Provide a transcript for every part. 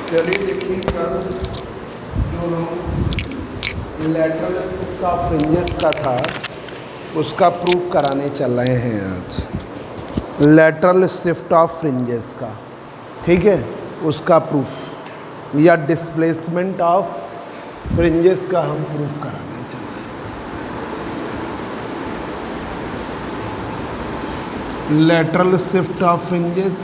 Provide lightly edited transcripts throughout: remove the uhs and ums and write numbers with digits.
चलिए देखिए कल जो हम लैटरल शिफ्ट ऑफ फ्रिंजेस का था उसका प्रूफ कराने चल रहे हैं आज। लैटरल शिफ्ट ऑफ फ्रिंजेस का, ठीक है, उसका प्रूफ या डिस्प्लेसमेंट ऑफ फ्रिंजेस का हम प्रूफ कराने चल रहे हैं। लैटरल शिफ्ट ऑफ फ्रिंजेस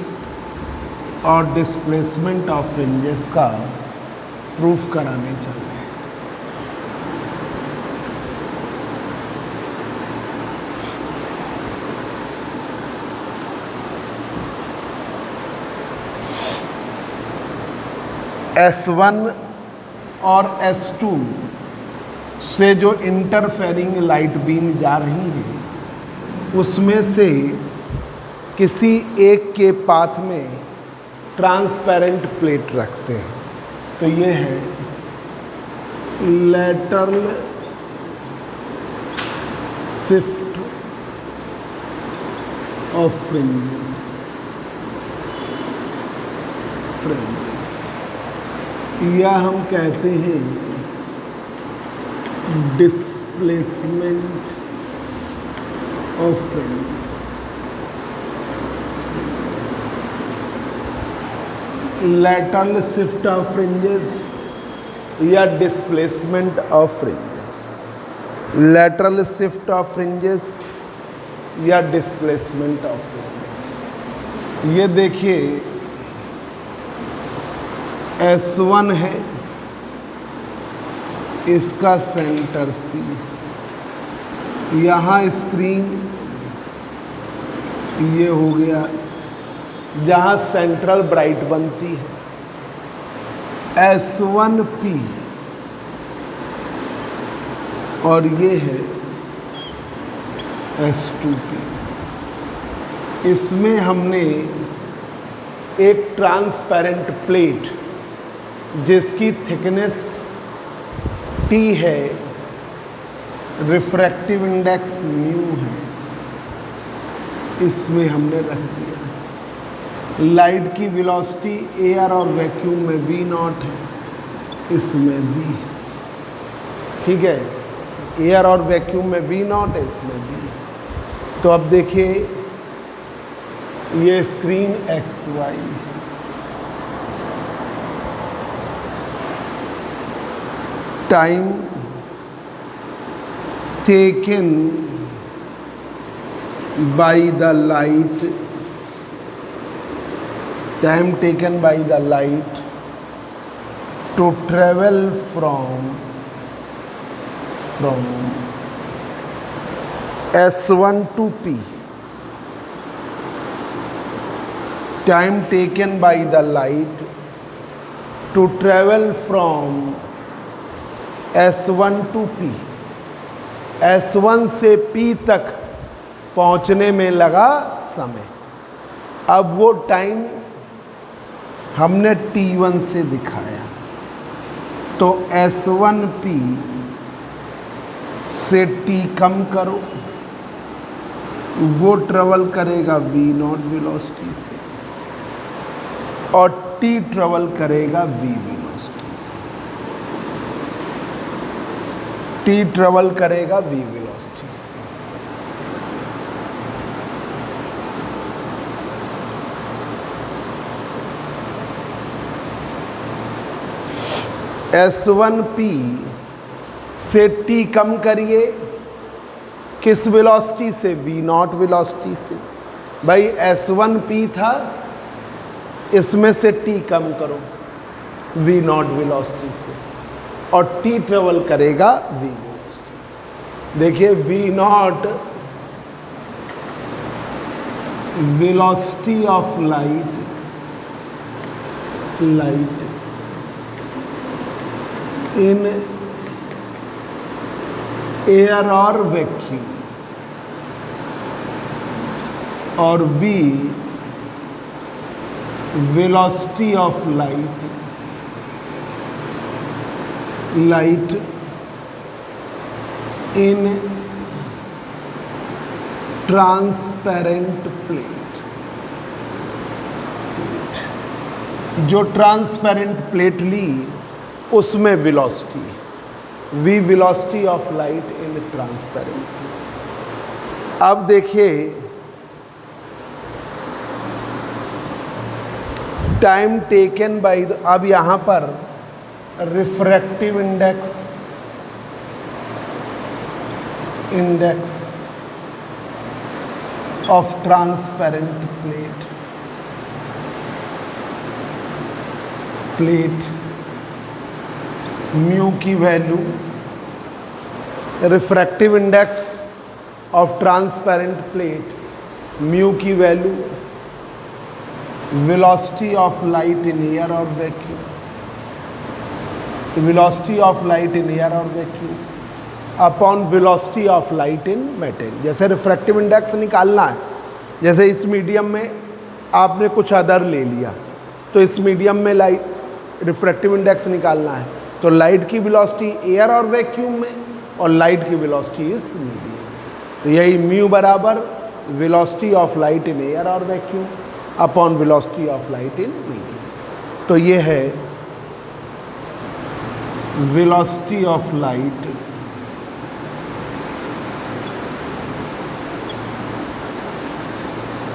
और डिस्प्लेसमेंट ऑफ फ्रिंजेस का प्रूफ कराने चल रहे हैं। S1 और S2 से जो इंटरफेरिंग लाइट बीम जा रही है उसमें से किसी एक के पाथ में ट्रांसपेरेंट प्लेट रखते हैं। तो ये है लैटरल शिफ्ट ऑफ फ्रिंजेस या हम कहते हैं displacement of fringes. Lateral shift of fringes या displacement of fringes. Lateral shift of fringes या डिस्प्लेसमेंट ऑफ फ्रिंजेस। ये देखिए S1 है, इसका सेंटर C, यहाँ स्क्रीन ये हो गया जहाँ सेंट्रल ब्राइट बनती है S1P, और ये है S2P। इसमें हमने एक ट्रांसपेरेंट प्लेट जिसकी थिकनेस T है, रिफ्रैक्टिव इंडेक्स म्यू है, इसमें हमने रख दिया। लाइट की वेलोसिटी एयर और वैक्यूम में V0 है, इसमें V है, ठीक है। एयर और वैक्यूम में V0 है, इसमें V है। तो अब देखिए ये screen XY, time taken by the light, time taken by the light to travel from S1 to P, time taken by the light to travel from S1 to P, S1 से P तक पहुंचने में लगा समय। अब वो time हमने T1 से दिखाया, तो S1P से T कम करो, वो ट्रेवल करेगा V0 वेलोसिटी से और T ट्रेवल करेगा V वेलोसिटी से। T ट्रेवल करेगा V वेलोसिटी से। S1P से T कम करिए, किस वेलोसिटी से? V0 वेलोसिटी से। भाई S1P था, इसमें से T कम करो V0 वेलोसिटी से और T ट्रेवल करेगा V वेलोसिटी से। देखिए V0 velocity of light in air और वैक्यूम, और V velocity of light in transparent plate. जो ट्रांसपेरेंट प्लेट ली उसमें velocity, v velocity of light in transparent. अब देखिए टाइम टेकन बाय द, अब यहां पर refractive index of transparent plate mu की value, refractive index of transparent plate mu की value, velocity of light in air और vacuum, velocity of light in air और vacuum upon velocity of light in material. जैसे refractive index निकालना है, जैसे इस medium में आपने कुछ अदर ले लिया तो इस मीडियम में लाइट रिफ्रैक्टिव इंडेक्स निकालना है, तो लाइट की वेलोसिटी एयर और वैक्यूम में और लाइट की वेलोसिटी इस मीडियम, तो यही म्यू बराबर velocity of light in air और vacuum upon velocity of light in medium. तो ये है velocity of light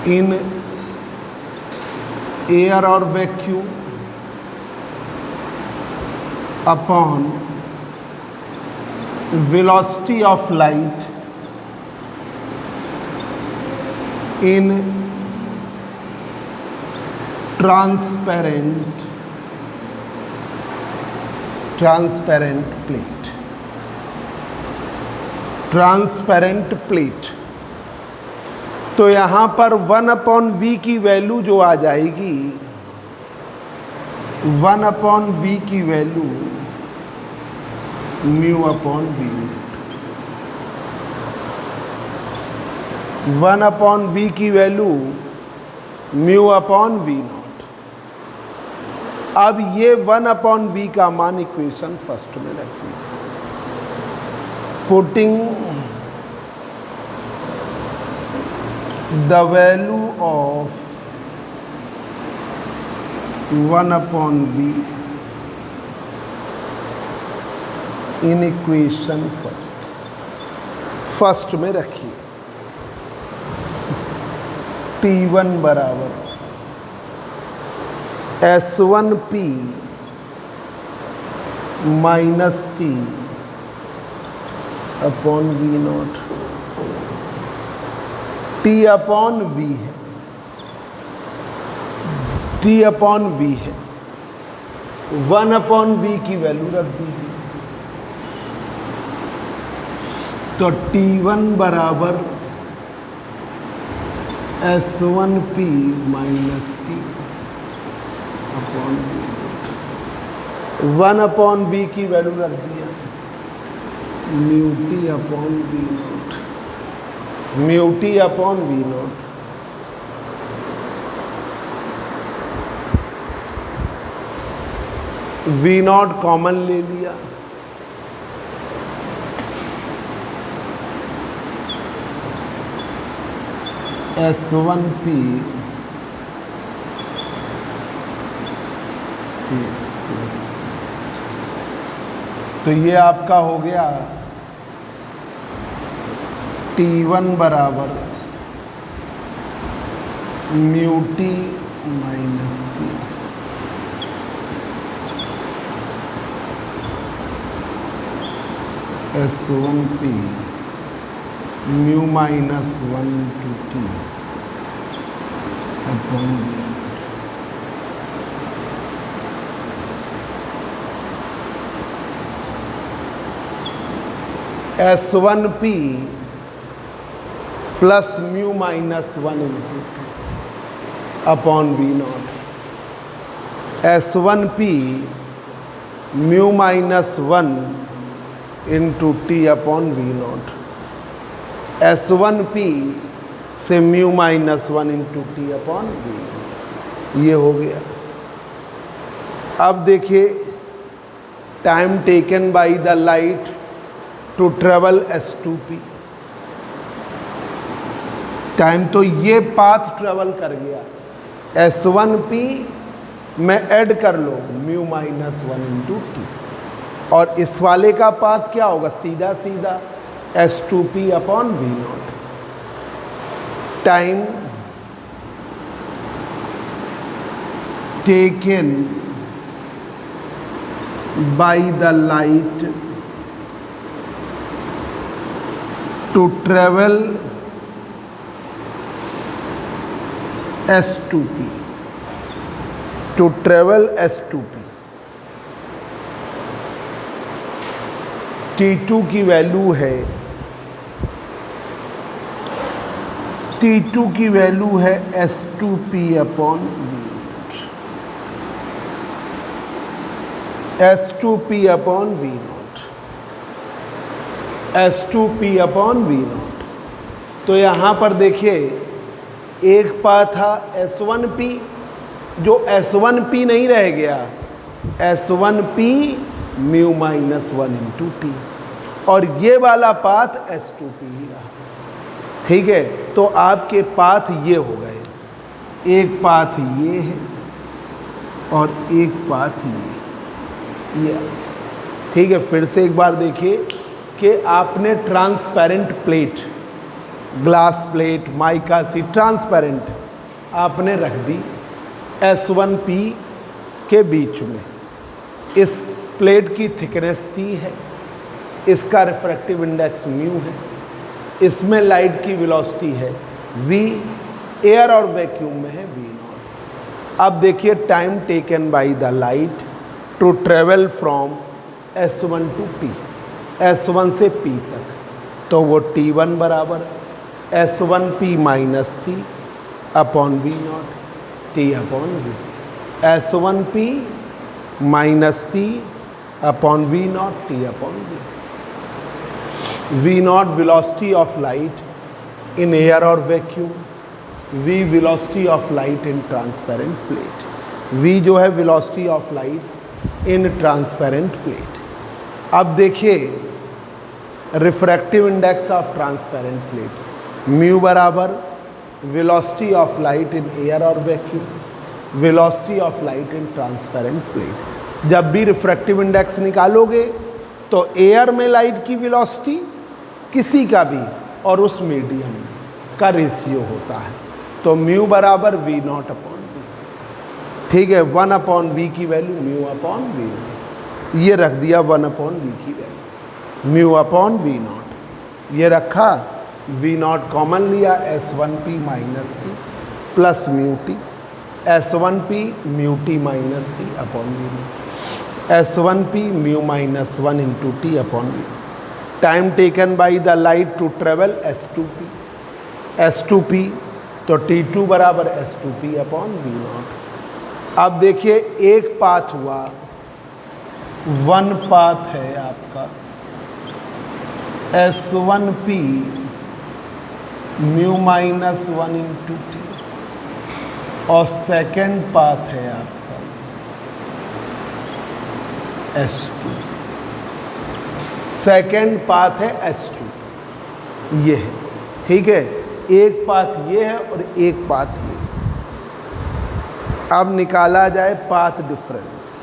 in air और vacuum upon velocity of light in transparent plate. तो यहां पर 1/v की वैल्यू जो आ जाएगी, 1/v की value mu upon v, 1/v की value mu upon v not. अब ये 1/v का मान इक्वेशन फर्स्ट में रख दीजिए। Putting the value of 1/v in equation first में रखिए। T1 बराबर S1P minus T upon v not, T upon v है, T अपॉन वी है, 1/v की वैल्यू रख दीजिए। तो T1 बराबर S1P minus T upon v not, 1/v की वैल्यू रख दिया, mu T upon v not, mu T upon v not. V not common ले लिया, S1P प्लस, तो ये आपका हो गया T1 बराबर mu T minus T S1P mu minus 1 to T upon v. S1P plus mu minus 1 into T upon v not, S1P mu minus 1 into T upon v not, S1P से mu minus 1 into T upon v, ये हो गया। अब देखिए time taken by the light to travel S2P, time तो ये path travel कर गया, S1P में ऐड कर लो म्यू माइनस 1 इंटू टी, और इस वाले का पाथ क्या होगा, सीधा सीधा S2P upon v not time taken by the light to travel S2P, to travel S2P। T2 की वैल्यू है, T2 की वैल्यू है S2P upon v, S2P upon v not, S2P upon v not. तो यहाँ पर देखिए एक पाथ था S1P, जो S1P नहीं रह गया, S1P mu minus 1 into T, और ये वाला पाथ S2P ही रहा। ठीक है, तो आपके पाथ ये हो गए, एक पाथ ये है और एक पाथ ये। ठीक है, फिर से एक बार देखिए कि आपने transparent plate, glass plate, mica सी ट्रांसपेरेंट आपने रख दी S1P के बीच में। इस प्लेट की थिकनेस T है, इसका रिफ्रैक्टिव इंडेक्स म्यू है, इसमें लाइट की वेलोसिटी है v, एयर और वैक्यूम में है v नॉट। अब देखिए time taken by the light to travel from S1 to P, S1 से P तक, तो वो T1 बराबर S1P minus t upon v not, T upon v, S1P minus t upon v not, T upon v. V naught velocity of light in air और vacuum, v velocity of light in transparent plate, v जो है velocity of light in transparent plate. अब देखिए refractive index of transparent plate, mu बराबर velocity of light in air और vacuum, velocity of light in transparent plate. जब भी refractive index निकालोगे तो एयर में लाइट की वेलोसिटी किसी का भी और उस मीडियम का रेशियो होता है, तो म्यू बराबर वी नॉट अपॉन वी। ठीक है, 1 अपॉन वी की value mu upon v naught, ये रख दिया 1 अपॉन वी की value mu upon v naught, ये रखा, वी नॉट कॉमन लिया, S1P minus t plus mu t, S1P mu t minus t upon v not, S1P mu minus 1 into t upon v. Time taken by the light to travel S2P, S2P तो T2 बराबर S2P upon v not. अब देखिए एक path हुआ, one path है आपका S1P mu minus 1 into T, और second path है आपका S2, सेकेंड पाथ है S2, ये है। ठीक है, एक पाथ ये है और एक पाथ ये। अब निकाला जाए पाथ डिफरेंस।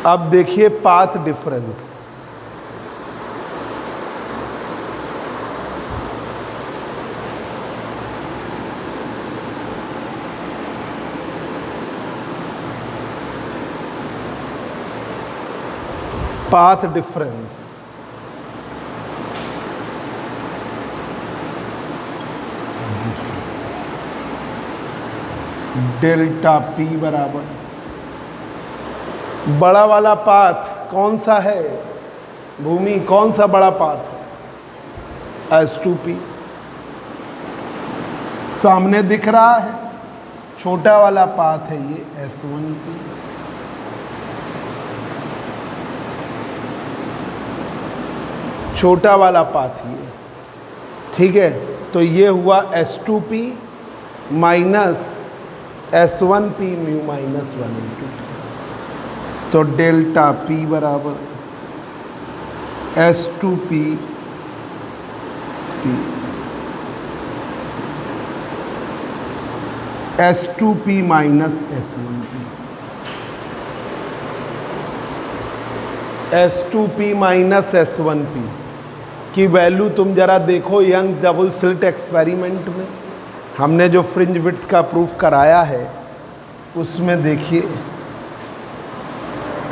अब देखिए path difference, path difference delta P बराबर, बड़ा वाला पाथ कौन सा है भूमि, कौन सा बड़ा पाथ है, S2P सामने दिख रहा है, छोटा वाला पाथ है ये S1P। छोटा वाला पाथ ये, ठीक है, तो ये हुआ S2P minus S1P mu minus 1 into T, तो डेल्टा P बराबर S2P S2P minus S1P, S2P minus S1P की वैल्यू तुम जरा देखो यंग डबल स्लिट एक्सपेरिमेंट में हमने जो फ्रिंज विड्थ का प्रूफ कराया है उसमें देखिए,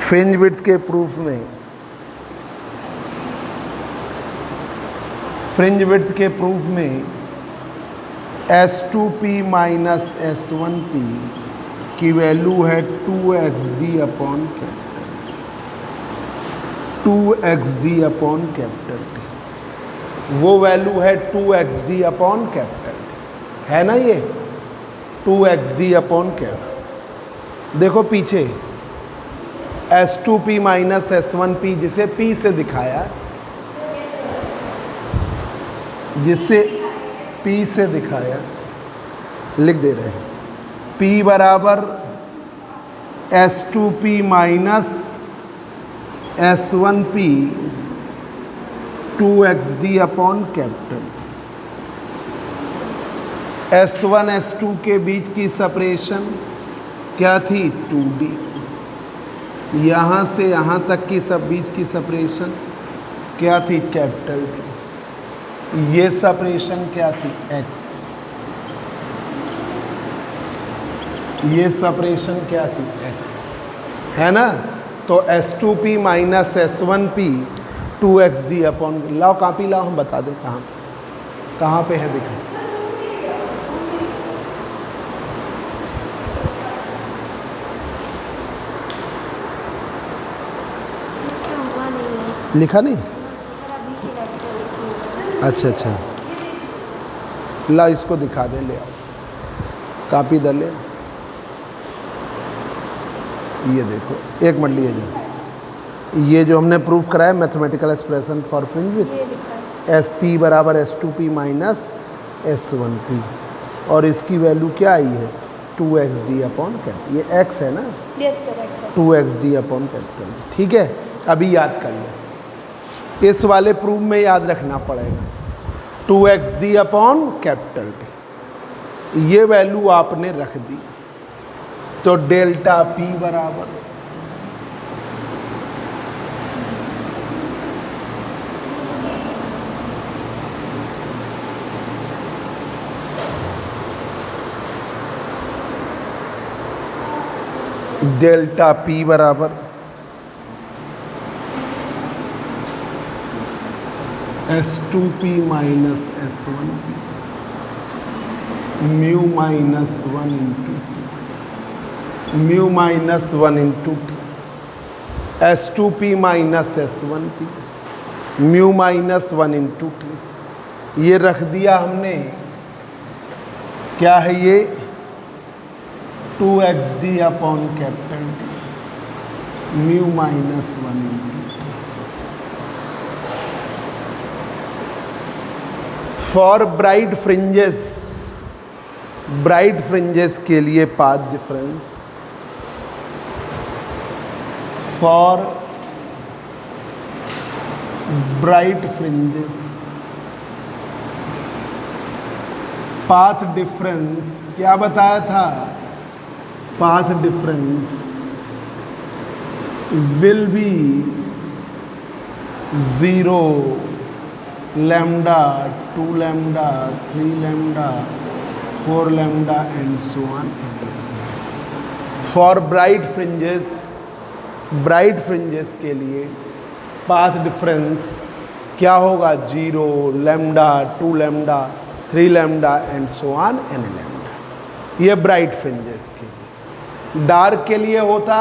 फ्रिंज विड्थ के प्रूफ में, फ्रिंज विड्थ के प्रूफ में S2P माइनस S1P की वैल्यू है 2XD upon capital, 2XD upon capital T। वो वैल्यू है 2XD अपॉन कैपिटल T, है ना ये 2XD अपॉन कैपिटल। देखो पीछे S2P माइनस S1P जिसे P से दिखाया, जिसे P से दिखाया, लिख दे रहे हैं P बराबर S2P minus S1P 2XD upon capital. S1 S2 के बीच की सेपरेशन क्या थी 2D, यहाँ से यहाँ तक की सब बीच की सेपरेशन क्या थी कैपिटल T, ये सेपरेशन क्या थी x, ये सेपरेशन क्या थी x, है ना। तो S2P minus S1P 2XD upon, लाओ कॉपी लाओ हम बता दें कहाँ पे है दिखा। लिखा नहीं, अच्छा अच्छा, ला इसको दिखा दे, ले आओ कापी दे ले, ये देखो एक मिनट लिए जाए, ये जो हमने प्रूफ कराया mathematical expression for fringe width SP बराबर S2P माइनस S1P, और इसकी वैल्यू क्या आई है 2XD अपॉन कैपिटल, ये x है ना, yes sir x 2XD upon capital, ठीक है। अभी याद कर लो, इस वाले प्रूफ में याद रखना पड़ेगा 2XD अपॉन कैपिटल T, ये वैल्यू आपने रख दी, तो डेल्टा P बराबर डेल्टा P बराबर S2P minus S1P mu minus 1 into T, mu minus 1 into T, S2P minus S1P mu minus 1 into T, ये रख दिया हमने, क्या है ये 2XD upon capital T mu minus 1 into T। For bright fringes के लिए path difference, for bright fringes path difference क्या बताया था, path difference will B 0, lambda, 2 lambda, 3 lambda, 4 lambda and so on. For bright fringes के लिए path difference क्या होगा 0, lambda, 2 lambda, 3 lambda and so on n lambda, ये bright fringes के लिए। डार्क के लिए होता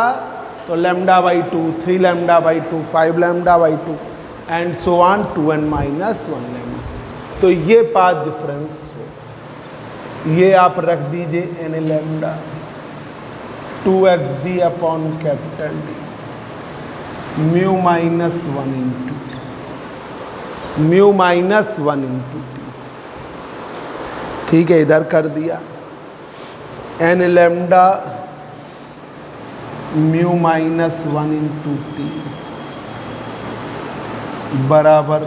तो lambda by 2, 3 lambda by 2, 5 lambda by 2 and so on 2n minus 1 lambda. तो ये पाथ डिफरेंस हो, ये आप रख दीजिए n lambda 2XD upon capital D mu minus 1 into T, mu minus 1 into T, ठीक है, इधर कर दिया n lambda mu minus 1 into T बराबर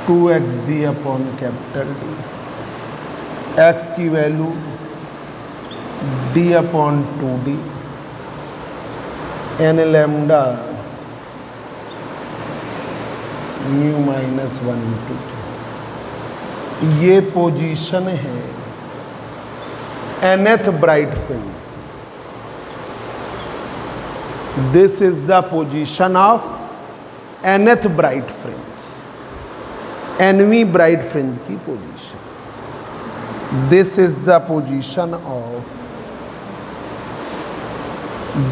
2xd upon capital D. x की value d upon 2d, n lambda mu minus 1/2। ये position है nth bright fringe. This is the position of nth bright fringe, nवीं bright fringe की position. This is the position of,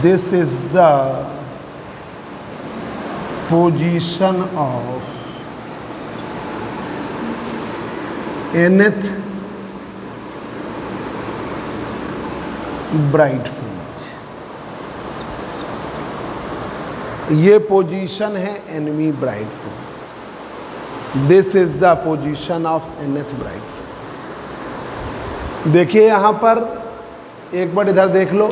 this is the position of nth bright fringe. ये position है nवीं bright fringe. This is the position of nth bright fringe. देखिए यहां पर एक बार इधर देख लो,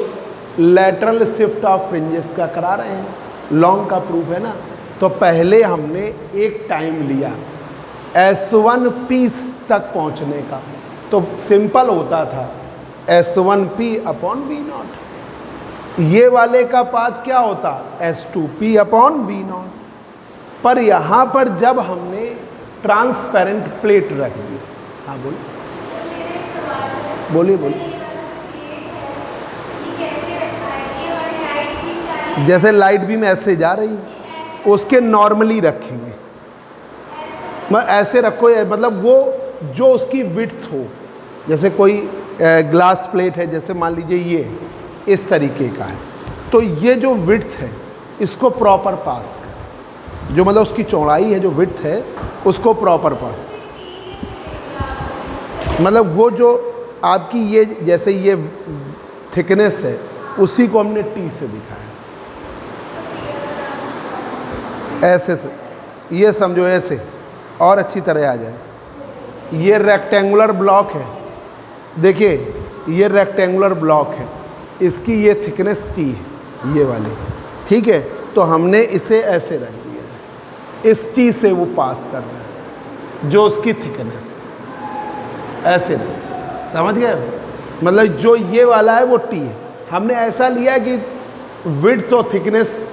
लैटरल शिफ्ट ऑफ फ्रिंजेस का करा रहे हैं, लॉन्ग का प्रूफ है ना। तो पहले हमने एक टाइम लिया S1p तक पहुंचने का, तो सिंपल होता था S1p अपॉन V0। ये वाले का पाथ क्या होता S2p अपॉन V0। पर यहां पर जब हमने ट्रांसपेरेंट प्लेट रख दी, हाँ बोलिए बोलिए बोलिए। जैसे लाइट बीम ऐसे जा रही, उसके नॉर्मली रखेंगे, मैं ऐसे रखो, मतलब वो जो उसकी विड्थ हो, जैसे कोई ग्लास प्लेट है, जैसे मान लीजिए ये इस तरीके का है, तो ये जो विड्थ है इसको प्रॉपर पास कर, जो मतलब उसकी चौड़ाई है, जो विड्थ है उसको प्रॉपर पास, मतलब वो जो आपकी ये जैसे ये थिकनेस है उसी को हमने टी से दिखाया, ऐसे से, ये समझो ऐसे और अच्छी तरह आ जाए। ये रेक्टेंगुलर ब्लॉक है, देखिए ये रेक्टेंगुलर ब्लॉक है, इसकी ये थिकनेस टी है, ये वाली, ठीक है। तो हमने इसे ऐसे रख दिया है, इस टी से वो पास कर रहा है, जो उसकी थिकनेस ऐसे रख, समझ गए? मतलब जो ये वाला है वो टी है, हमने ऐसा लिया कि विड्थ और थिकनेस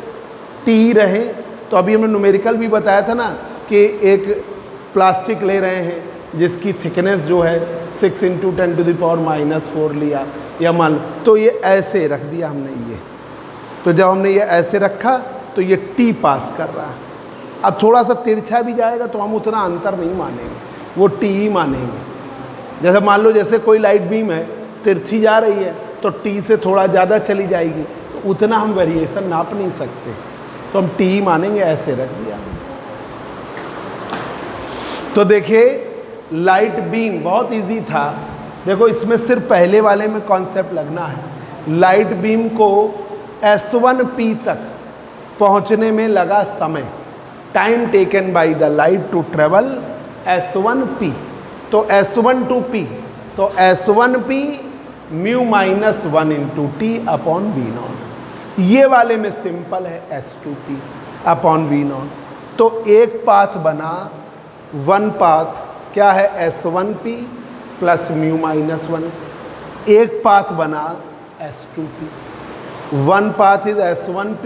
टी रहे। तो अभी हमने न्यूमेरिकल भी बताया था ना कि एक प्लास्टिक ले रहे हैं जिसकी थिकनेस जो है 6 × 10⁻⁻⁴ लिया, या मान लो, तो ये ऐसे रख दिया हमने ये। तो जब हमने ये ऐसे रखा तो ये टी पास कर रहा है। अब थोड़ा सा तिरछा भी जाएगा तो हम उतना अंतर नहीं मानेंगे, वो टी ही मानेंगे। जैसे मान लो जैसे कोई लाइट बीम है, तिरछी जा रही है तो टी से थोड़ा ज़्यादा चली जाएगी, तो उतना हम वेरिएशन नाप नहीं सकते, तो हम टी ही मानेंगे, ऐसे रख दिया। तो देखिए लाइट बीम बहुत इजी था, देखो इसमें सिर्फ पहले वाले में कॉन्सेप्ट लगना है। लाइट बीम को S1p तक पहुंचने में लगा समय, time taken by the light to travel S1p, तो S1 to p, तो S1p mu minus 1 × t upon V0। ये वाले में सिंपल है S2p अपॉन V0। तो एक पाथ बना, वन पाथ क्या है S1p प्लस म्यू माइनस 1, एक पाथ बना S2p, one path is S1p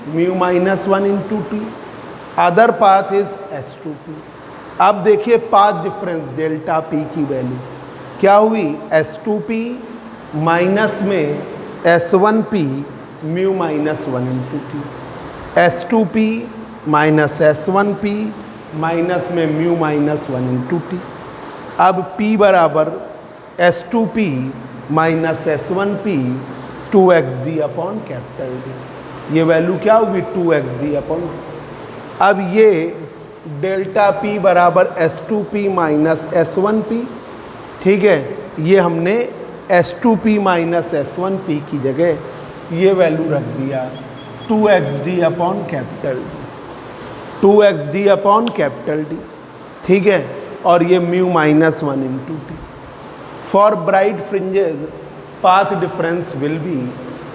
mu minus 1 × t, other path is S2p। अब देखिए पाथ डिफरेंस डेल्टा p की वैल्यू क्या हुई, S2p माइनस में S1p mu minus 1 × t, S2p minus S1p minus में mu minus 1 × t। अब p बराबर S2p minus S1p 2xd upon capital D, ये वैल्यू क्या हुई 2xd अपॉन। अब ये डेल्टा p बराबर S2p माइनस S1p, ठीक है, ये हमने S2p माइनस S1p की जगह ये वैल्यू रख दिया 2xd upon capital D, 2xd upon capital D, ठीक है, और ये mu minus 1 × t। For bright fringes path difference will be,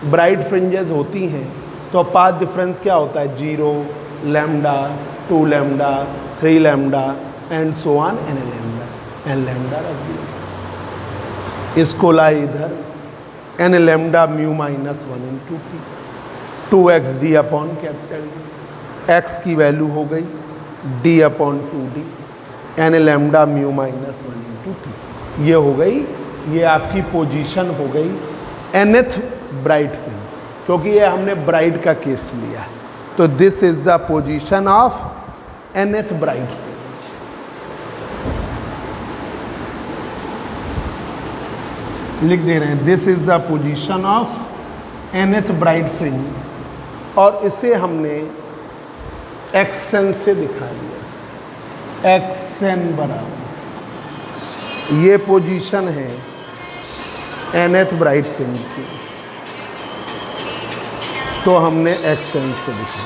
bright fringes होती हैं तो पाथ डिफरेंस क्या होता है 0, lambda, 2 lambda, 3 lambda and so on n lambda, n lambda रख दिया। इसको लाए इधर, n lambda mu minus 1 into t, 2x d upon capital D, x की वैल्यू हो गई d upon 2d, n lambda mu minus 1 into t. ये हो गई, ये आपकी पोजीशन हो गई nth ब्राइट फ्रिंज, क्योंकि ये हमने ब्राइट का केस लिया है। तो this is the position of nth bright fringe. लिख दे रहे हैं this is the position of nth bright fringe, और इसे हमने xn से दिखा लिया, xn बराबर ये पोजीशन है nth ब्राइट फ्रिंज की, तो हमने xn से दिखा।